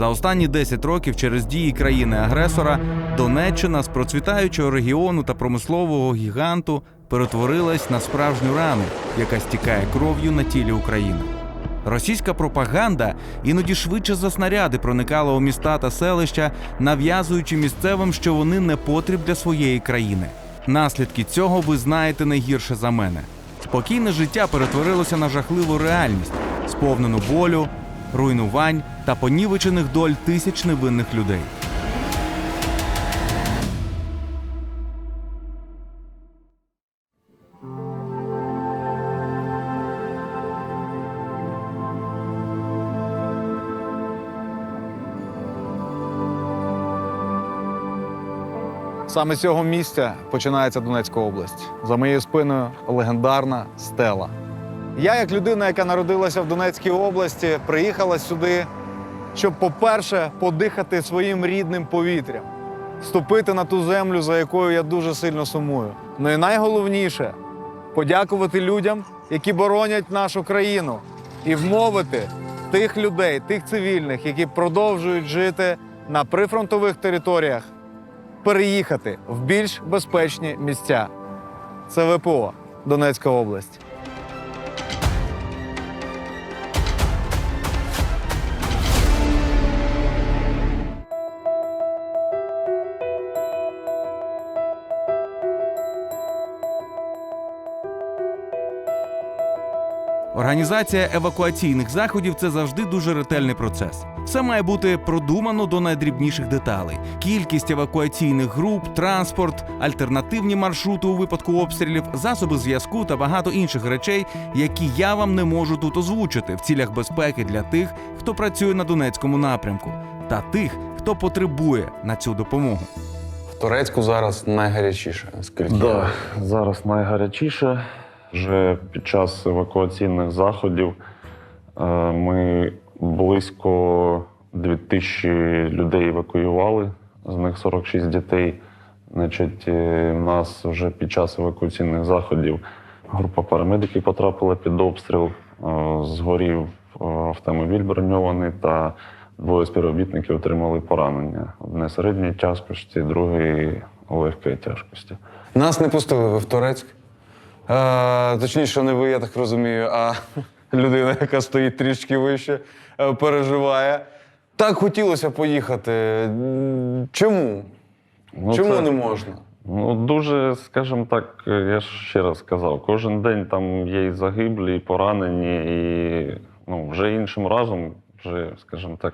За останні 10 років через дії країни-агресора Донеччина з процвітаючого регіону та промислового гіганту перетворилась на справжню рану, яка стікає кров'ю на тілі України. Російська пропаганда іноді швидше за снаряди проникала у міста та селища, нав'язуючи місцевим, що вони непотріб для своєї країни. Наслідки цього ви знаєте не гірше за мене. Спокійне життя перетворилося на жахливу реальність, сповнену болю, руйнувань та понівечених доль тисяч невинних людей. Саме з цього місця починається Донецька область. За моєю спиною легендарна стела. Я, як людина, яка народилася в Донецькій області, приїхала сюди, щоб, по-перше, подихати своїм рідним повітрям, ступити на ту землю, за якою я дуже сильно сумую. Ну і найголовніше – подякувати людям, які боронять нашу країну, і вмовити тих людей, тих цивільних, які продовжують жити на прифронтових територіях, переїхати в більш безпечні місця. Це ВПО, Донецька область. Організація евакуаційних заходів – це завжди дуже ретельний процес. Все має бути продумано до найдрібніших деталей. Кількість евакуаційних груп, транспорт, альтернативні маршрути у випадку обстрілів, засоби зв'язку та багато інших речей, які я вам не можу тут озвучити в цілях безпеки для тих, хто працює на Донецькому напрямку, та тих, хто потребує на цю допомогу. В Торецьку зараз найгарячіше, скільки? Да, зараз найгарячіше. Вже під час евакуаційних заходів ми близько 2000 людей евакуювали, з них 46 дітей. Значить, у нас вже під час евакуаційних заходів група парамедиків потрапила під обстріл, згорів автомобіль броньований та двоє співробітників отримали поранення. Одне середньої тяжкості, другий легкої тяжкості. Нас не пустили в Торецьк. Точніше, не ви, я так розумію, а людина, яка стоїть трішки вище, переживає. Так хотілося поїхати. Чому? Чому це не можна? Дуже, скажімо так, я ж ще раз сказав, кожен день там є і загиблі, і поранені, і вже іншим разом, скажімо так,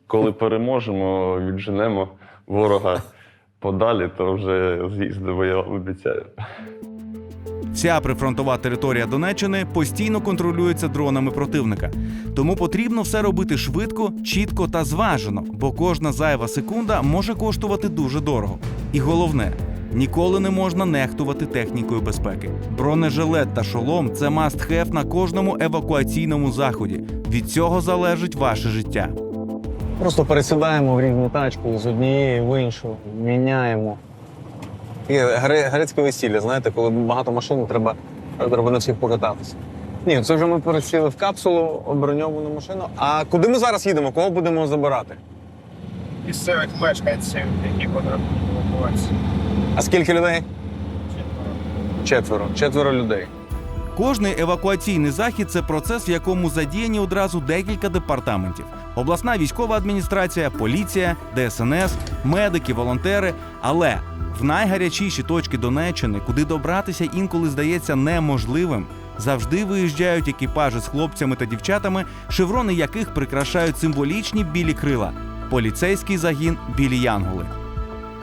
коли переможемо, відженемо ворога подалі, то вже з'їздимо, я вам обіцяю. Вся прифронтова територія Донеччини постійно контролюється дронами противника. Тому потрібно все робити швидко, чітко та зважено, бо кожна зайва секунда може коштувати дуже дорого. І головне, ніколи не можна нехтувати технікою безпеки. Бронежилет та шолом – це must-have на кожному евакуаційному заході. Від цього залежить ваше життя. Просто пересідаємо в різну тачку з однієї в іншу, міняємо. Грецьке весілля, знаєте, коли багато машин, треба на всіх покататися. Ні, це вже ми пересіли в капсулу, броньовану машину. А куди ми зараз їдемо? Кого будемо забирати? Місцевих мешканців, які потрапили в евакуацію. А скільки людей? Четверо людей. Кожний евакуаційний захід – це процес, в якому задіяні одразу декілька департаментів. Обласна військова адміністрація, поліція, ДСНС, медики, волонтери. Але в найгарячіші точки Донеччини, куди добратися інколи здається неможливим, завжди виїжджають екіпажі з хлопцями та дівчатами, шеврони яких прикрашають символічні білі крила. Поліцейський загін «Білі Янголи».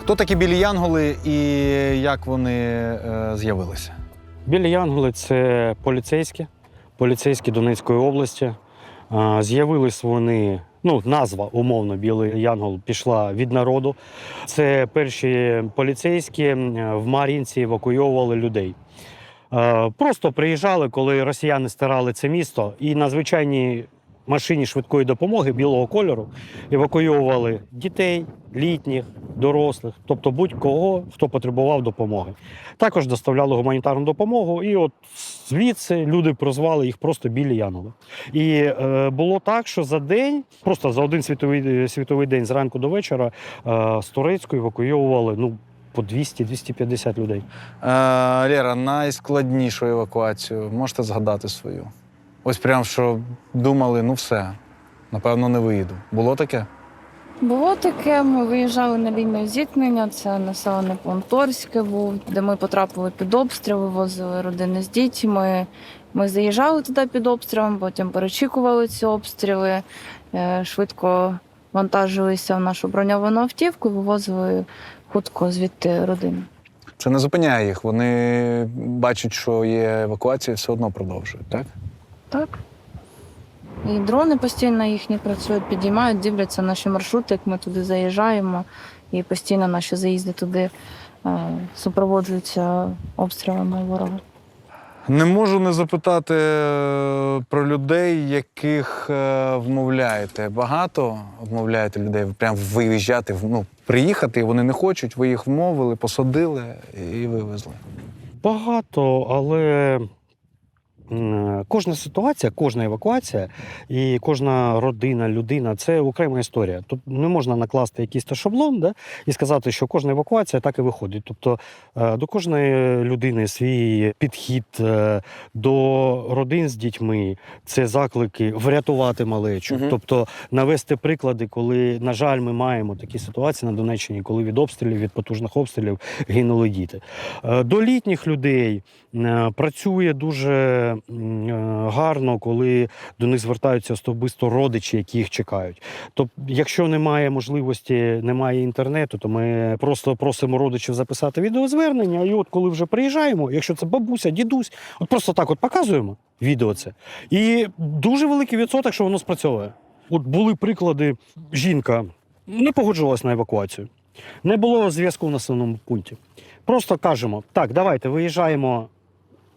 Хто такі білі янголи і як вони з'явилися? Білі Янголи – це поліцейські Донецької області. З'явились вони, назва умовно «Білий Янгол» пішла від народу. Це перші поліцейські в Мар'їнці евакуйовували людей. Просто приїжджали, коли росіяни стирали це місто, і на звичайній машині швидкої допомоги білого кольору евакуйовували дітей, літніх, дорослих, тобто будь-кого, хто потребував допомоги. Також доставляли гуманітарну допомогу, і от звідси люди прозвали їх просто білі янголи. І було так, що за день, просто за один світовий день зранку до вечора з Торецьку евакуйовували по 200-250 людей. Лєра, найскладнішу евакуацію можете згадати свою? Ось прям, що думали, все, напевно, не виїду. Було таке? Було таке, ми виїжджали на лінію зіткнення, це населений пункт Торське був, де ми потрапили під обстріл, вивозили родини з дітьми. Ми заїжджали туди під обстрілом, потім перечікували ці обстріли, швидко вантажилися в нашу броньовану автівку і вивозили хутко звідти родини. Це не зупиняє їх, вони бачать, що є евакуація, все одно продовжують, так? Так. І дрони постійно їхні працюють, підіймають, дивляться наші маршрути, як ми туди заїжджаємо. І постійно наші заїзди туди супроводжуються обстрілами ворога. Не можу не запитати про людей, яких вмовляєте. Багато вмовляєте людей прям виїжджати, приїхати, і вони не хочуть, ви їх вмовили, посадили і вивезли. Багато, але кожна ситуація, кожна евакуація і кожна родина, людина – це окрема історія. Тут не можна накласти якийсь шаблон, і сказати, що кожна евакуація так і виходить. Тобто до кожної людини свій підхід, до родин з дітьми – це заклики врятувати малечу. Тобто навести приклади, коли, на жаль, ми маємо такі ситуації на Донеччині, коли від обстрілів, від потужних обстрілів гинули діти. До літніх людей працює дуже гарно, коли до них звертаються особисто родичі, які їх чекають. Тобто, якщо немає можливості, немає інтернету, то ми просто просимо родичів записати відеозвернення, і от коли вже приїжджаємо, якщо це бабуся, дідусь, от просто так от показуємо відео це. І дуже великий відсоток, що воно спрацьовує. От були приклади, жінка не погоджувалась на евакуацію, не було зв'язку в населеному пункті. Просто кажемо, так, давайте виїжджаємо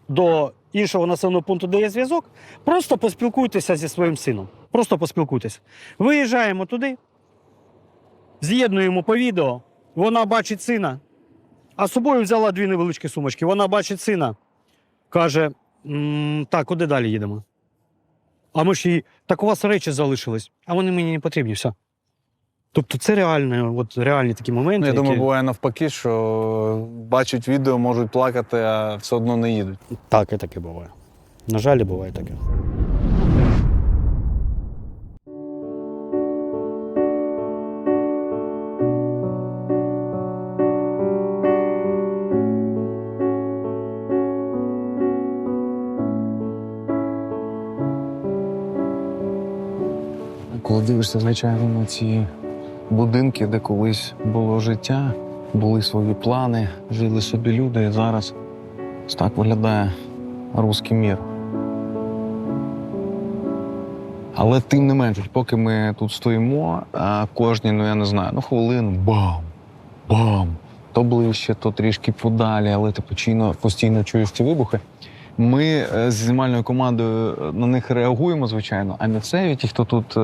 до іншого населеного пункту, де є зв'язок, просто поспілкуйтеся зі своїм сином. Просто поспілкуйтеся. Виїжджаємо туди, з'єднуємо по відео, вона бачить сина, а з собою взяла 2 невеличкі сумочки. Вона бачить сина, каже, так, куди далі їдемо? А ми ж їй, так у вас речі залишились, а вони мені не потрібні, все. Тобто це реальні такі моменти. Я думаю, буває навпаки, що бачать відео, можуть плакати, а все одно не їдуть. Так, і таке буває. На жаль, буває таке. Коли дивишся, звичайно, на ці будинки, де колись було життя, були свої плани, жили собі люди, і зараз ось так виглядає руський мір. Але тим не менше, поки ми тут стоїмо, кожні, я не знаю, хвилину, бам, бам, то ближче, то трішки подалі, але ти постійно чуєш ці вибухи. Ми з знімальною командою на них реагуємо, звичайно, а місцеві, ті, хто тут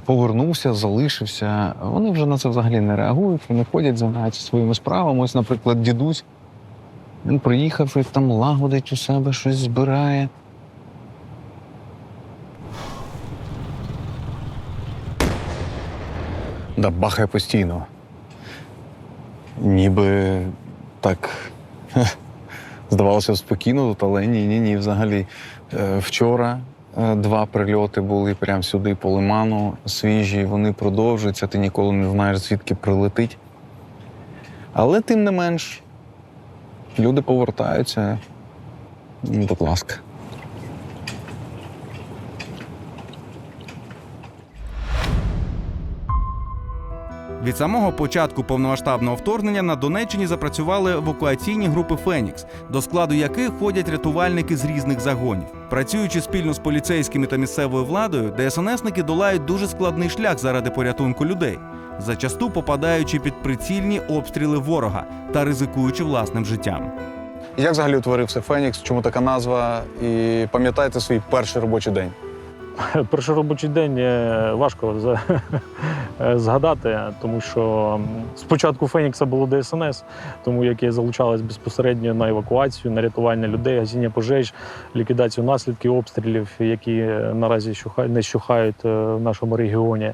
повернувся, залишився, вони вже на це взагалі не реагують, вони ходять, займаються своїми справами. Ось, наприклад, дідусь, він приїхав, щось там лагодить у себе, щось збирає. Да, бахає постійно. Ніби так здавалося спокійно тут, але ні, взагалі. Вчора 2 прильоти були прямо сюди по лиману, свіжі, вони продовжуються, ти ніколи не знаєш, звідки прилетить. Але тим не менш, люди повертаються. Будь ласка. Від самого початку повномасштабного вторгнення на Донеччині запрацювали евакуаційні групи «Фенікс», до складу яких входять рятувальники з різних загонів. Працюючи спільно з поліцейськими та місцевою владою, ДСНСники долають дуже складний шлях заради порятунку людей, зачасту попадаючи під прицільні обстріли ворога та ризикуючи власним життям. Як взагалі утворився «Фенікс», чому така назва? І пам'ятаєте свій перший робочий день? Перший робочий день важко згадати, тому що спочатку Фенікса було ДСНС, тому як я залучалась безпосередньо на евакуацію, на рятування людей, гасіння пожеж, ліквідацію наслідків обстрілів, які наразі не щухають в нашому регіоні.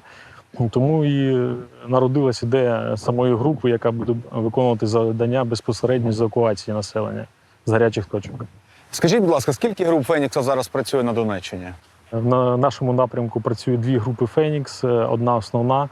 Тому і народилася ідея самої групи, яка буде виконувати завдання безпосередньо з евакуації населення з гарячих точок. Скажіть, будь ласка, скільки груп Фенікса зараз працює на Донеччині? На нашому напрямку працюють 2 групи «Фенікс». Одна основна,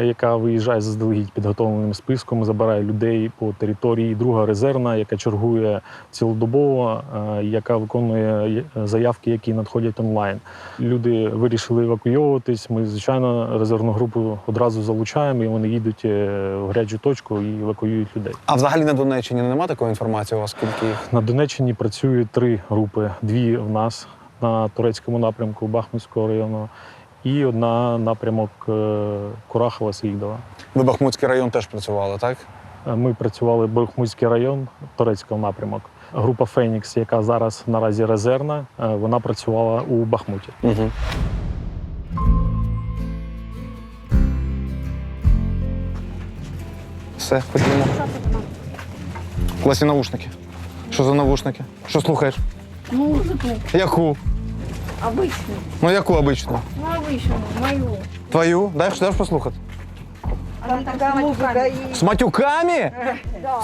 яка виїжджає заздалегідь підготовленим списком, забирає людей по території. Друга резервна, яка чергує цілодобово, яка виконує заявки, які надходять онлайн. Люди вирішили евакуйовуватись. Ми, звичайно, резервну групу одразу залучаємо, і вони їдуть в гарячу точку і евакуюють людей. А взагалі на Донеччині немає такої інформації у вас, скільки їх? На Донеччині працюють 3 групи. 2 в нас на турецькому напрямку Бахмутського району і одна напрямок Курахова-Сеїдова. Ви Бахмутський район теж працювали, так? Ми працювали Бахмутський район, турецький напрямок. Група «Фенікс», яка зараз наразі резервна, вона працювала у Бахмуті. Угу. Все, ходімо. Класні навушники. Що за навушники? Що слухаєш? Музику Яку? обичну. Ну яку обичну? Ну, обичну, мою. Твою? Дай послухати. Там така музика і... З матюками?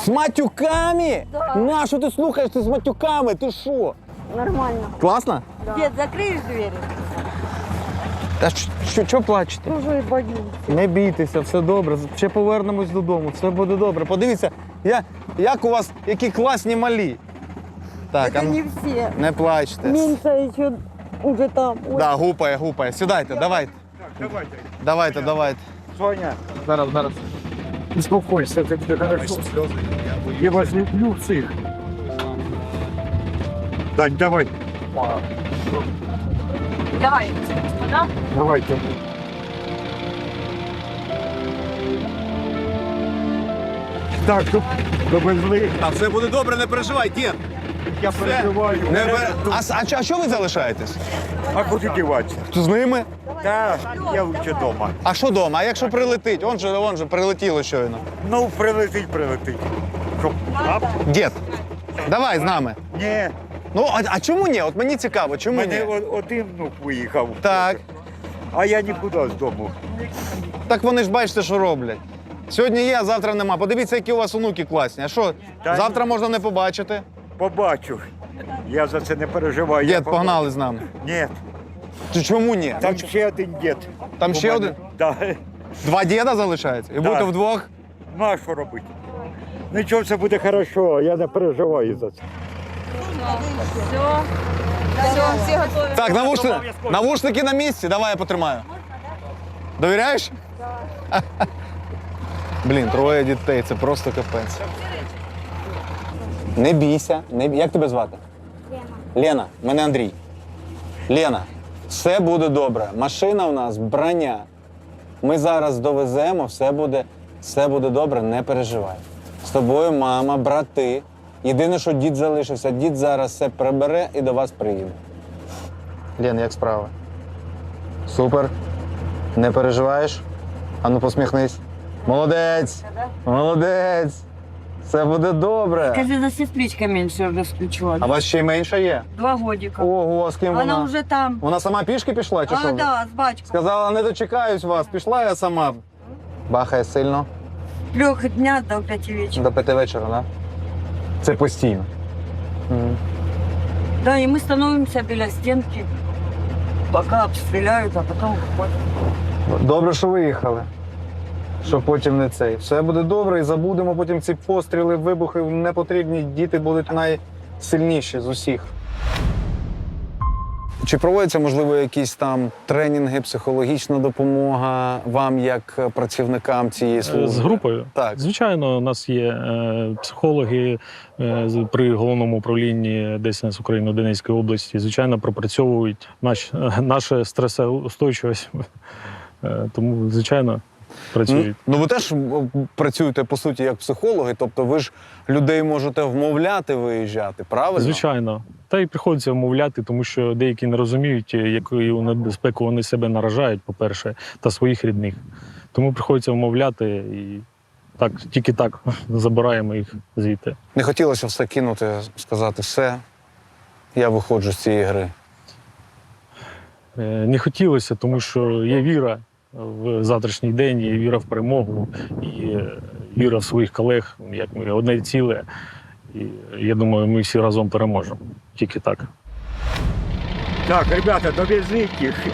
З матюками? На, що ти слухаєш? Ти з матюками? Ти що? Нормально. Класно? Дед, закриєш двері? А що плачете? Уже боюсь. Не бійтеся, все добре. Ще повернемось додому, все буде добре. Подивіться, як у вас, які класні малі. Так, Это не все. не плачте. Меньше еще уже там. Ой. Да, гупає. Сідайте, давайте. Давайте. Соня, Зараз. успокойся, это все хорошо. Я вас люблю всех. Дань, давай. Давай. Давайте. Так, довезли. А все буде добре, не переживай, дід. Я переживаю. А що ви залишаєтесь? А куди діватися? З ними? Так, я лучше вдома. А що вдома? А якщо прилетить? Он же прилетіло щойно. Ну, прилетить. Що? Дід, давай з нами. Ні, Ну, а чому ні? От мені цікаво, чому мене ні? один внук виїхав. Так. А я нікуди з дому. Так вони ж бачите, що роблять. Сьогодні є, а завтра нема. Подивіться, які у вас онуки класні. А що, Та завтра можна не побачити? Побачу. Я за це не переживаю. Дід, погнали з нами. Ні, Чому ні? там ще один дід. Там ще один? Так. 2 діда залишається? І будете вдвох? Ну, а що робити? Нічого, все буде хорошо, я не переживаю за це. Все, всі готові. Так, навушники на місці. Давай я потримаю. Довіряєш? Блін, 3 дітей, це просто капець. Не бійся. Як тебе звати? Лена, мене Андрій. Лена, все буде добре. Машина у нас, броня. Ми зараз довеземо, все буде добре, не переживай. З тобою мама, брати. Єдине, що дід залишився, дід зараз все прибере і до вас приїде. Лен, як справа? Супер. Не переживаєш? Ану, посміхнись. Молодець! Молодець! Все буде добре. Скажи, за сестричка меньше уже включила. А у вас ще й менша є? 2 годика. Ого, з ким вона? Она уже там. Вона сама пішки пішла чи що? А, да, с батьком. Сказала, не дочекаюсь вас. Пішла я сама. Бахає сильно. 3 дня до 5 вечера. До 5 вечора, так? Да? Це постійно. Да, и мы становимся біля стенки, пока обстреляют, а потом уходим. Добре, що виїхали. Щоб потім не цей. Все буде добре і забудемо потім ці постріли, вибухи не потрібні. Діти будуть найсильніші з усіх. Чи проводяться, можливо, якісь там тренінги, психологічна допомога вам, як працівникам цієї служби? З групою? Так. Звичайно, у нас є психологи при головному управлінні ДСНС України у Донецькій області. Звичайно, пропрацьовують нашу стресоустойчивість. Тому, звичайно, працюють. Ну ви теж працюєте, по суті, як психологи, тобто ви ж людей можете вмовляти виїжджати, правильно? Звичайно. Та й приходиться вмовляти, тому що деякі не розуміють, яку небезпеку вони себе наражають, по-перше, та своїх рідних. Тому приходиться вмовляти і так, тільки так забираємо їх звідти. Не хотілося все кинути, сказати все, я виходжу з цієї гри. Не хотілося, тому що є віра в завтрашній день, є віра в перемогу, і віра в своїх колег, як ми одне ціле. І я думаю, ми всі разом переможемо. Тільки так. Так, ребята, довезіть їх.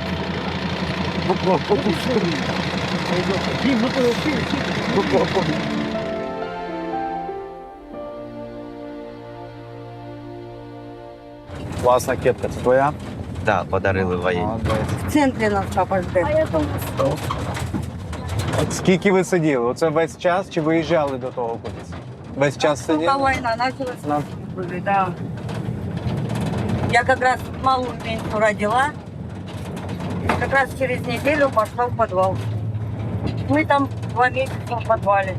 Класна кепка, це твоя? Так, подарили воєнні. В центре нас папа ждет. Скільки ви сиділи? Оце весь час чи виїжджали до того кудись? Весь час сиділи? Только война началась, были, да. Я как раз малую меньшую родила. И как раз через неделю пошла в подвал. Мы там 2 месяца в подвале.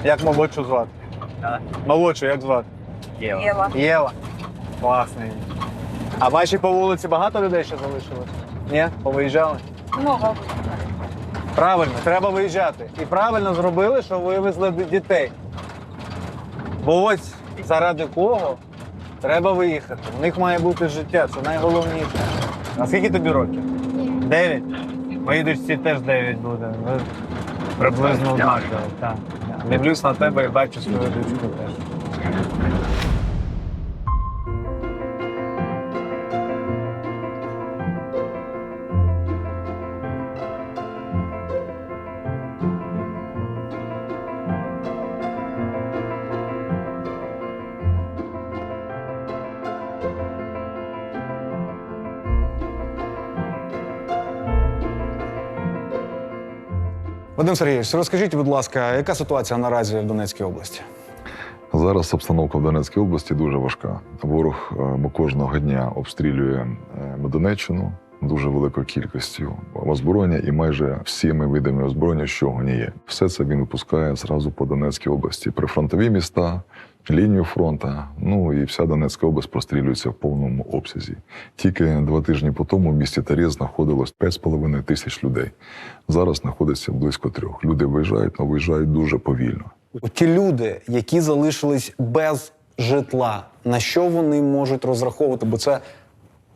Як молодшу звати? Молодшу як звати? Ева. Єва. Класна. А ваші по вулиці багато людей ще залишилось? Ні? Повиїжджали? Много. Правильно, треба виїжджати. І правильно зробили, що вивезли дітей. Бо ось заради кого треба виїхати. У них має бути життя, це найголовніше. А скільки тобі років? 9? Моїй дочці теж 9 буде. Ви приблизно однаково. Так. Дивлюсь на тебе і бачу свою дочку теж. Вадим Сергійович, розкажіть, будь ласка, яка ситуація наразі в Донецькій області? Зараз обстановка в Донецькій області дуже важка. Ворог кожного дня обстрілює Донеччину дуже великою кількістю озброєння і майже всіми видами озброєння, що не є. Все це він випускає зразу по Донецькій області. Прифронтові міста, лінію фронту, ну і вся Донецька область прострілюється в повному обсязі. Тільки 2 тижні по тому в місті Торецьк знаходилось 5,5 тисяч людей. Зараз знаходиться близько 3. Люди виїжджають, але виїжджають дуже повільно. Ті люди, які залишились без житла, на що вони можуть розраховувати? Бо це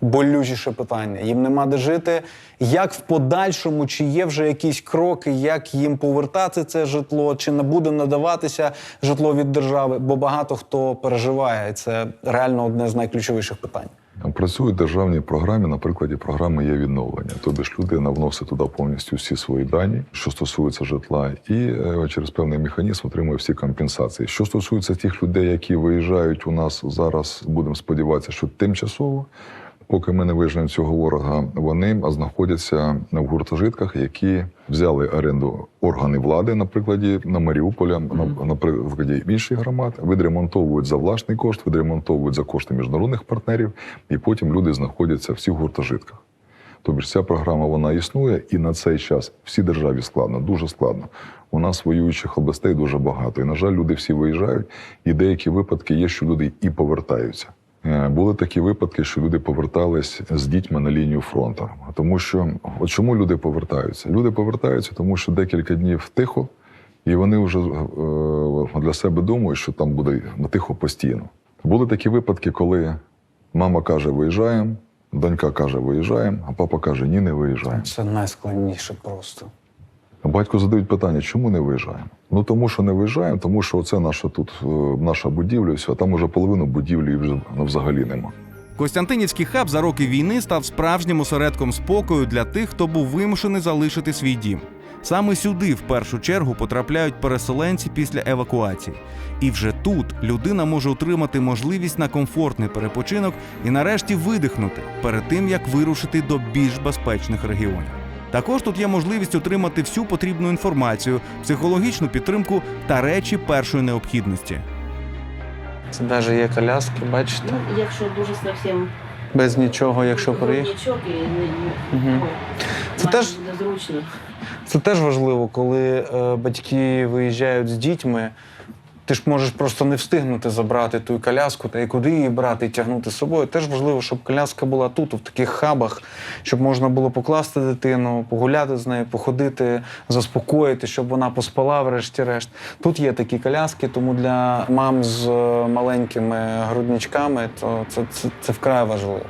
болючіше питання. Їм нема де жити. Як в подальшому, чи є вже якісь кроки, як їм повертати це житло, чи не буде надаватися житло від держави? Бо багато хто переживає, і це реально одне з найключовіших питань. Працюють державні програми, на прикладі програми є відновлення. Тобто ж людина вносить туди повністю всі свої дані, що стосується житла, і через певний механізм отримує всі компенсації. Що стосується тих людей, які виїжджають у нас зараз, будемо сподіватися, що тимчасово, поки ми не виженемо цього ворога, вони знаходяться в гуртожитках, які взяли оренду органи влади, на прикладі на Маріуполя, на прикладі інших громад, відремонтовують за власний кошт, відремонтовують за кошти міжнародних партнерів, і потім люди знаходяться в цих гуртожитках. Тобто ця програма, вона існує, і на цей час всій державі складно, дуже складно. У нас воюючих областей дуже багато, і, на жаль, люди всі виїжджають, і деякі випадки є, що люди і повертаються. Були такі випадки, що люди повертались з дітьми на лінію фронту. Тому що, от чому люди повертаються? Люди повертаються, тому що декілька днів тихо, і вони вже для себе думають, що там буде тихо постійно. Були такі випадки, коли мама каже, виїжджаємо, донька каже, виїжджаємо, а папа каже, ні, не виїжджаємо. Це найскладніше просто. Батько задають питання, чому не виїжджаємо? Ну, тому що не виїжджаємо, тому що оце наша тут, наша будівля, все, а там уже половину будівлі вже взагалі нема. Костянтинівський хаб за роки війни став справжнім осередком спокою для тих, хто був вимушений залишити свій дім. Саме сюди в першу чергу потрапляють переселенці після евакуації. І вже тут людина може отримати можливість на комфортний перепочинок і нарешті видихнути перед тим, як вирушити до більш безпечних регіонів. Також тут є можливість отримати всю потрібну інформацію, психологічну підтримку та речі першої необхідності. Це навіть є коляски, бачите? Ну, якщо дуже зовсім Без нічого, якщо приїхати. нічого, Це теж буде зручно. Це теж важливо, коли батьки виїжджають з дітьми. Ти ж можеш просто не встигнути забрати ту коляску, та й куди її брати і тягнути з собою. Теж важливо, щоб коляска була тут, в таких хабах, щоб можна було покласти дитину, погуляти з нею, походити, заспокоїти, щоб вона поспала врешті-решт. Тут є такі коляски, тому для мам з маленькими грудничками то це вкрай важливо.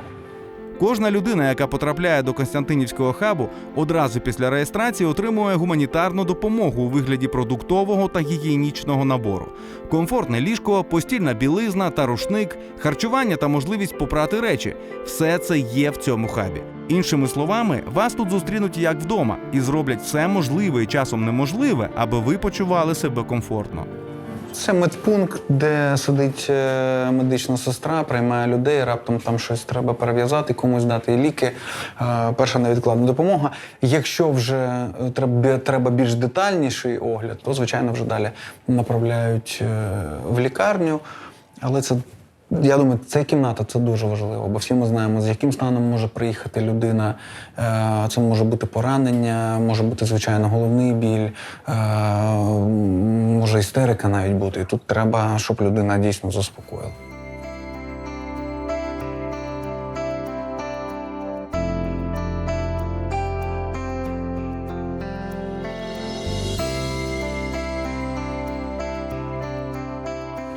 Кожна людина, яка потрапляє до Костянтинівського хабу, одразу після реєстрації отримує гуманітарну допомогу у вигляді продуктового та гігієнічного набору. Комфортне ліжко, постільна білизна та рушник, харчування та можливість попрати речі – все це є в цьому хабі. Іншими словами, вас тут зустрінуть як вдома і зроблять все можливе і часом неможливе, аби ви почували себе комфортно. Це медпункт, де сидить медична сестра, приймає людей, раптом там щось треба перев'язати, комусь дати ліки. Перша невідкладна допомога. Якщо вже треба більш детальніший огляд, то, звичайно, вже далі направляють в лікарню. Але це, я думаю, ця кімната – це дуже важливо, бо всі ми знаємо, з яким станом може приїхати людина. Це може бути поранення, може бути, звичайно, головний біль, може істерика навіть бути. І тут треба, щоб людина дійсно заспокоїла.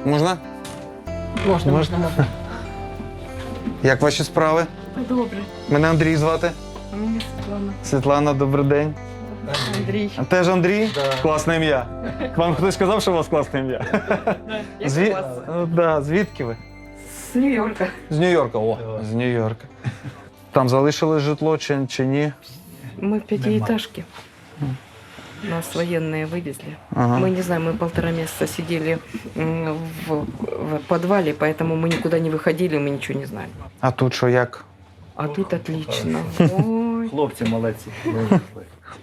Можна? Можна. Як ваші справи? Добре. Мене Андрій звати. А мені Світлана. Світлана, добрий день. Андрій. А теж Андрій? Класне ім'я. Вам хтось сказав, що у вас класне ім'я? Звідки ви? З Нью-Йорка. З Нью-Йорка. О, з Нью-Йорка. Там залишили житло чи ні? Мы в пятиэтажке. Нас военные вывезли. Ага. Мы не знаем, мы 1,5 месяца сидели в подвале, поэтому мы никуда не выходили, мы ничего не знали. А тут що, як? А тут отлично. Ой. Хлопці молодці.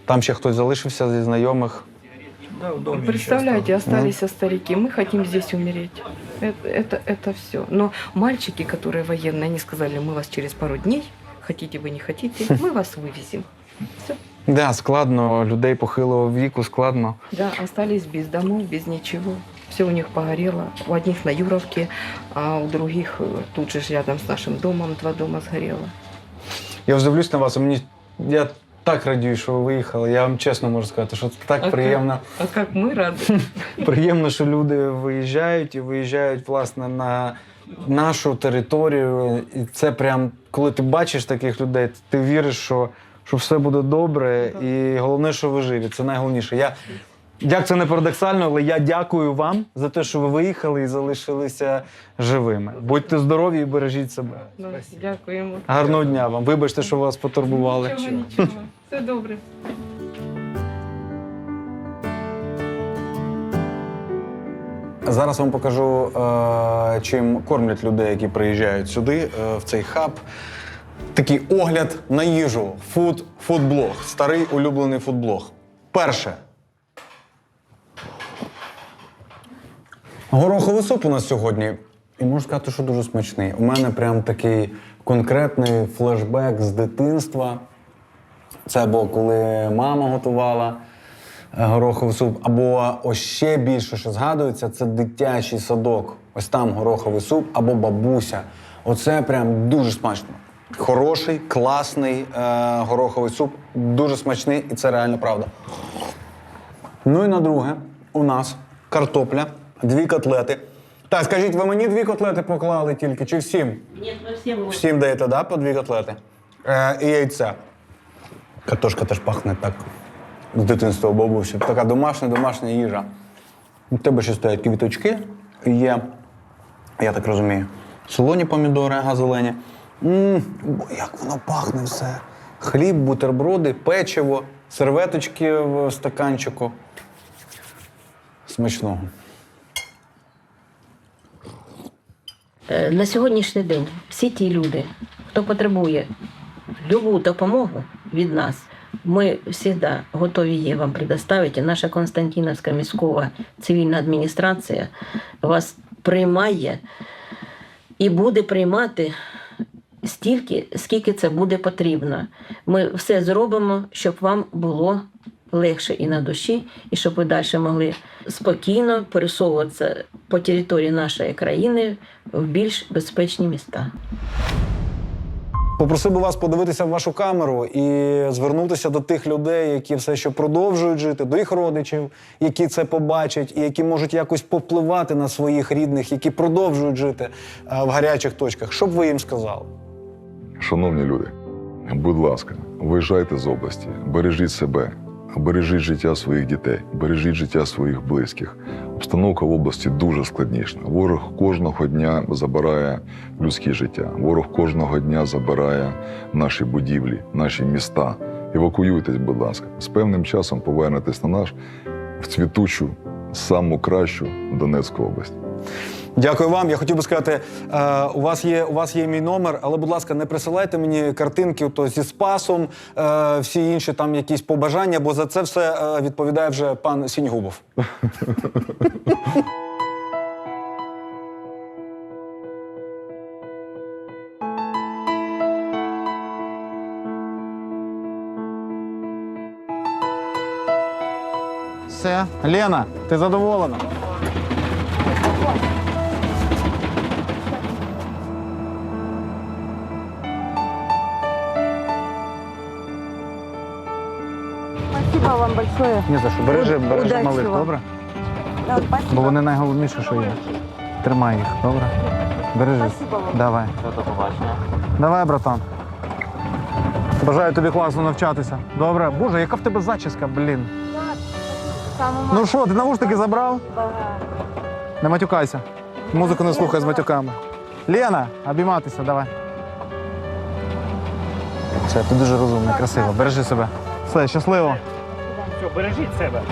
Там ще хтось залишився зі знайомих? Представляете, остались старики. Мы хотим здесь умереть. Это все. Но мальчики, которые военные, они сказали, мы вас через пару дней, хотите вы, не хотите, мы вас вывезем. Все. Да, складно, людей похилого віку складно. Да, остались без домов, без ничего. Все у них погорело. У одних на Юровке, а у других тут же рядом с нашим домом 2 дома сгорело. Я вже дивлюсь на вас, я так радію, що ви виїхали. Я вам чесно можу сказати, що це так приємно. А как мы рады. Приємно, що люди виїжджають і виїжджають, власне, на нашу територію. І це прям, коли ти бачиш таких людей, ти віриш, що все буде добре. І головне, що ви живі. Це найголовніше. Як це не парадоксально, але я дякую вам за те, що ви виїхали і залишилися живими. Будьте здорові і бережіть себе. Дякуємо. Гарного дня вам. Вибачте, що вас потурбували. Нічого. Все добре. Зараз вам покажу, чим кормлять людей, які приїжджають сюди, в цей хаб. Такий огляд на їжу. Фудблог. Старий улюблений фудблог. Перше. Гороховий суп у нас сьогодні. І можу сказати, що дуже смачний. У мене прям такий конкретний флешбек з дитинства. Це або коли мама готувала гороховий суп, або ось ще більше, що згадується, це дитячий садок. Ось там гороховий суп, або бабуся. Оце прям дуже смачно. Хороший, класний гороховий суп, дуже смачний, і це реально правда. Ну і на друге, у нас картопля, 2 котлети. Так, скажіть, ви мені 2 котлети поклали тільки, чи всім? Ні, ми всім. Всім даєте, да, по 2 котлети? І яйця. Картошка теж пахне так з дитинства у бабусі. Така домашня їжа. У тебе ще стоять квіточки, є, я так розумію, солоні помідори, зелені. Як воно пахне все. Хліб, бутерброди, печиво, серветочки в стаканчику. Смачного. На сьогоднішній день всі ті люди, хто потребує любу допомогу від нас, ми завжди готові є вам предоставити. Наша Константинівська міська цивільна адміністрація вас приймає і буде приймати стільки, скільки це буде потрібно. Ми все зробимо, щоб вам було легше і на душі, і щоб ви далі могли спокійно пересовуватися по території нашої країни в більш безпечні міста. Попросив би вас подивитися в вашу камеру і звернутися до тих людей, які все ще продовжують жити, до їх родичів, які це побачать і які можуть якось попливати на своїх рідних, які продовжують жити в гарячих точках. Що б ви їм сказали? Шановні люди, будь ласка, виїжджайте з області, бережіть себе, бережіть життя своїх дітей, бережіть життя своїх близьких. Обстановка в області дуже складніша. Ворог кожного дня забирає людське життя. Ворог кожного дня забирає наші будівлі, наші міста. Евакуюйтесь, будь ласка. З певним часом повернетесь на наш в цвітучу, саму кращу Донецьку область. Дякую вам. Я хотів би сказати, у вас є мій номер, але, будь ласка, не присилайте мені картинки зі Спасом, всі інші там якісь побажання, бо за це все відповідає вже пан Сіньгубов. Все. Лена, ти задоволена? Спасибо вам большое. Ні за що. Бережи Удачі малих, вам. добре? Да, спасибо. Бо вони найголовніше, що є. Тримай їх, добре? Бережи. Спасибо вам. Давай. До побачення. Давай, братан. Бажаю тобі класно навчатися. Добре? Боже, яка в тебе зачіска, блін. Ну що, ти навушники забрав? Не матюкайся. Музику не слухай з матюками. Лена, обійматися, давай. Все, ти дуже розумний, красиво. Бережи себе. Все, щасливо. Все, бережіть себе.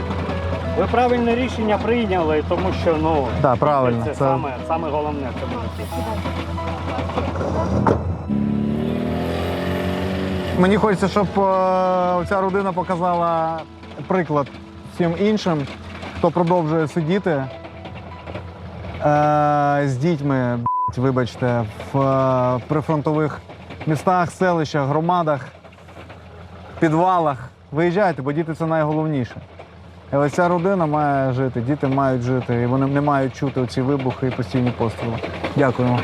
Ви правильне рішення прийняли, тому що, Так, правильно. це саме головне в цьому житті. Мені хочеться, щоб ця родина показала приклад всім іншим, хто продовжує сидіти з дітьми, вибачте, в прифронтових містах, селищах, громадах, підвалах. Виїжджайте, бо діти – це найголовніше. І ось ця родина має жити, діти мають жити, і вони не мають чути оці вибухи і постійні постріли. Дякуємо.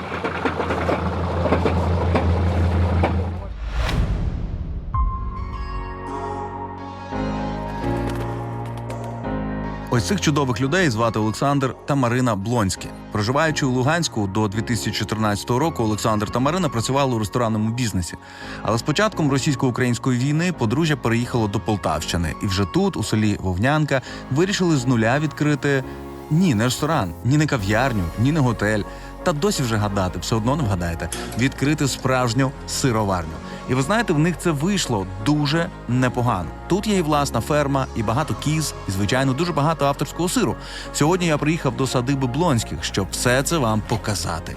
Ось цих чудових людей звати Олександр та Марина Блонські. Проживаючи у Луганську до 2014 року, Олександр та Марина працювали у ресторанному бізнесі. Але з початком російсько-української війни подружжя переїхало до Полтавщини. І вже тут, у селі Вовнянка, вирішили з нуля відкрити не ресторан, не кав'ярню, не готель. Та досі вже гадати, все одно не вгадаєте, відкрити справжню сироварню. І ви знаєте, в них це вийшло дуже непогано. Тут є і власна ферма, і багато кіз, і, звичайно, дуже багато авторського сиру. Сьогодні я приїхав до садиби Блонських, щоб все це вам показати.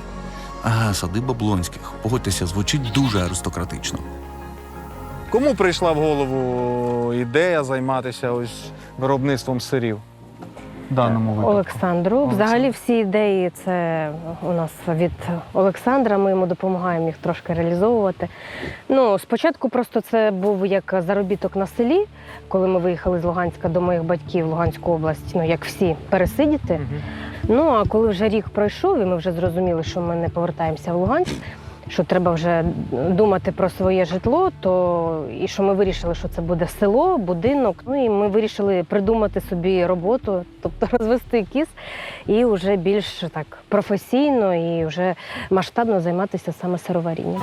Ага, садиба Блонських. Погодьтеся, звучить дуже аристократично. Кому прийшла в голову ідея займатися ось виробництвом сирів? В даному випадку. Олександру. Взагалі всі ідеї це у нас від Олександра, ми йому допомагаємо їх трошки реалізовувати. Спочатку просто це був як заробіток на селі, коли ми виїхали з Луганська до моїх батьків в Луганську область, як всі, пересидіти. А коли вже рік пройшов і ми вже зрозуміли, що ми не повертаємося в Луганськ, що треба вже думати про своє житло, і що ми вирішили, що це буде село, будинок. І ми вирішили придумати собі роботу, тобто розвести кіз і вже більш так професійно і вже масштабно займатися саме сироварінням.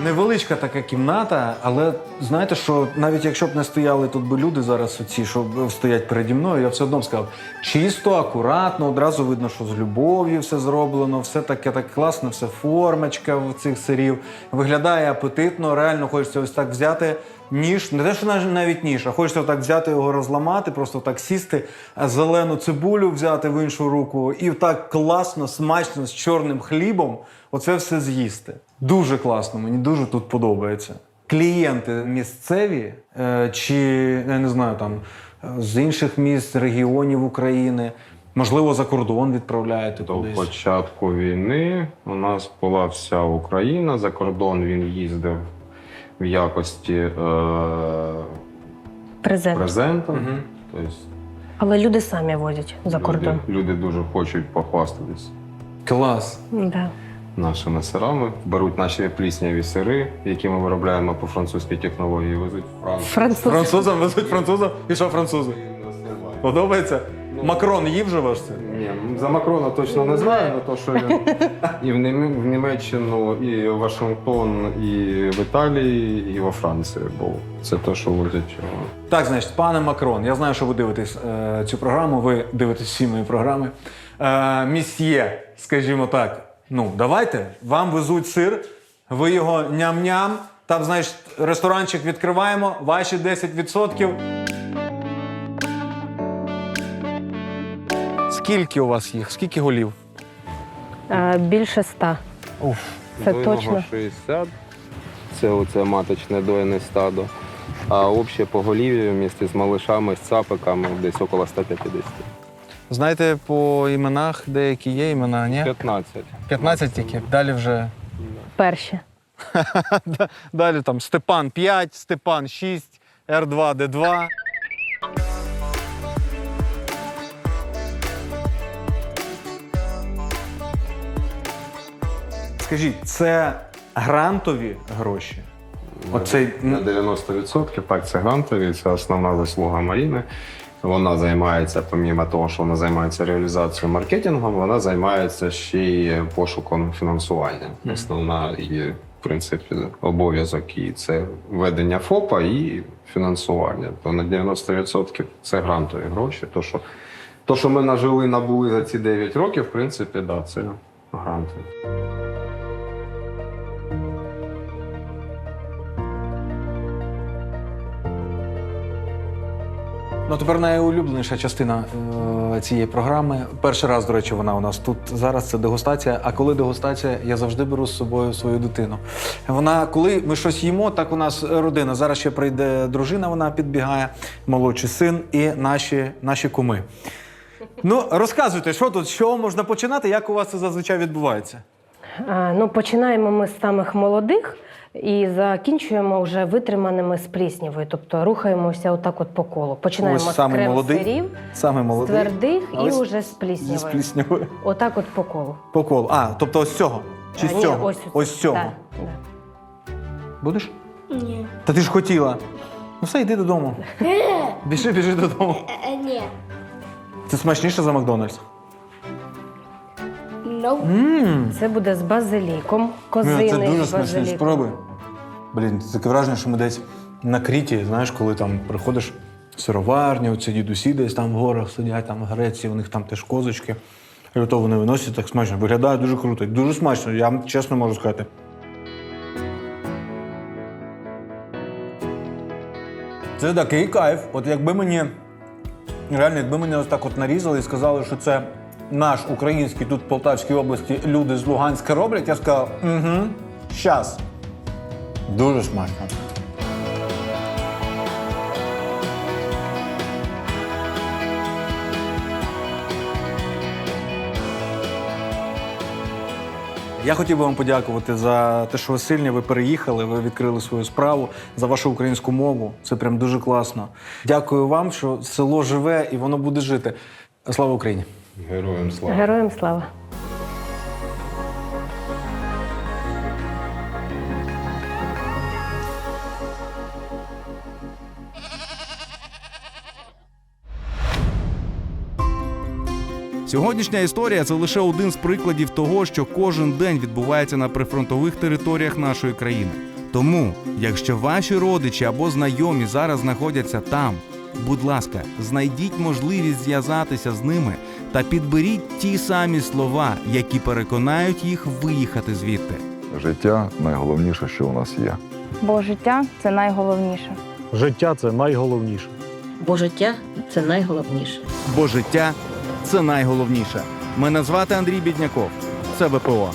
Невеличка така кімната, але знаєте, що навіть якщо б не стояли тут би люди зараз оці, що стоять переді мною, я все одно б сказав, чисто, акуратно, одразу видно, що з любов'ю все зроблено, все таке так класно, все формочка в цих сирів, виглядає апетитно, реально хочеться ось так взяти ніж, не те, що навіть ніж, а хочеться так взяти його, розламати, просто так сісти, зелену цибулю взяти в іншу руку і так класно, смачно, з чорним хлібом оце все з'їсти. Дуже класно, мені дуже тут подобається. Клієнти місцеві, чи, я не знаю, там, з інших міст, регіонів України, Можливо, за кордон відправляєте До кудись? початку війни у нас була вся Україна. За кордон він їздив в якості презента. Мгм. Тобто Але люди самі возять за кордон. люди дуже хочуть похвастатись Клас. Да. нашими сирами. Беруть наші плісняві сири, які ми виробляємо по французькій технології, везуть в Францію. Французам везуть французам? І що французи? Подобається? Макрон їв же ваш це? Ні, за Макрона точно не знаю, але то, що він і в Німеччину, і в Вашингтон, і в Італії, і во Франції був. Це те, що возять. Так, значить, пане Макрон, я знаю, що ви дивитесь цю програму, ви дивитесь всі мої програми. Місьє, скажімо так, ну, давайте, вам везуть сир, ви його ням-ням, там, знаєш, ресторанчик відкриваємо, ваші 10%. Скільки у вас їх? Скільки голів? Більше 100. Це точно. 60. Це оце маточне доєне стадо. А обще поголів'я вместе з малишами, з цапиками десь около 150. Знаєте, по іменах деякі є імена, ні? 15. 15 тільки, далі вже. Перші. Далі там Степан 5, Степан 6, Р2, Д2. Скажіть, це грантові гроші? Оцей... На 90%, так, це грантові, це основна заслуга Маріни. Вона займається, помімо того, що вона займається реалізацією маркетингом, вона займається ще й пошуком фінансування. Основна її, в принципі, обов'язок і це ведення ФОПа і фінансування. То на 90% це грантові гроші. То, що ми набули за ці 9 років, в принципі, да, це грантові. Ну, тепер найулюбленіша частина цієї програми. Перший раз, до речі, вона у нас тут зараз це дегустація. А коли дегустація, я завжди беру з собою свою дитину. Вона, коли ми щось їмо, так у нас родина. Зараз ще прийде дружина, вона підбігає, молодший син і наші куми. Ну, розказуйте, що тут, з чого можна починати, як у вас це зазвичай відбувається? Ну, починаємо ми з самих молодих і закінчуємо вже витриманими з пліснявою. Тобто рухаємося отак от по колу. Починаємо з крем-сирів, з твердих і вже з пліснявою. З пліснявою. Отак от по колу. По колу. А, тобто ось з цього? Чи з цього? Ось з цього. Так, так. Будеш? Ні. Та ти ж хотіла. Ну все, йди додому. Біжи додому. Ні. Це смачніше за Макдональдс? Це буде з базиліком, козиний це дуже з смачно, базиліком. спробуй. Блін, таке враження, що ми десь на Кріті, знаєш, коли там приходиш в сироварню, оці дідусі десь там в горах сидять, там в Греції, у них там теж козочки. І ото вони виносять так смачно. Виглядає дуже круто. Дуже смачно, я вам чесно можу сказати. Це такий кайф. От якби мені ось так от нарізали і сказали, що це наш український тут в Полтавській області люди з Луганська роблять, я сказав, щас. Дуже смачно. Я хотів би вам подякувати за те, що ви сильні, ви переїхали, ви відкрили свою справу, за вашу українську мову. Це прям дуже класно. Дякую вам, що село живе і воно буде жити. Слава Україні! Героям слава! Героям слава! Сьогоднішня історія – це лише один з прикладів того, що кожен день відбувається на прифронтових територіях нашої країни. Тому, якщо ваші родичі або знайомі зараз знаходяться там, будь ласка, знайдіть можливість зв'язатися з ними та підберіть ті самі слова, які переконають їх виїхати звідти. Життя – найголовніше, що у нас є. Бо життя – це найголовніше. Життя це найголовніше. Бо життя це найголовніше. Бо життя – це найголовніше. Мене звати Андрій Бідняков. Це ВПО.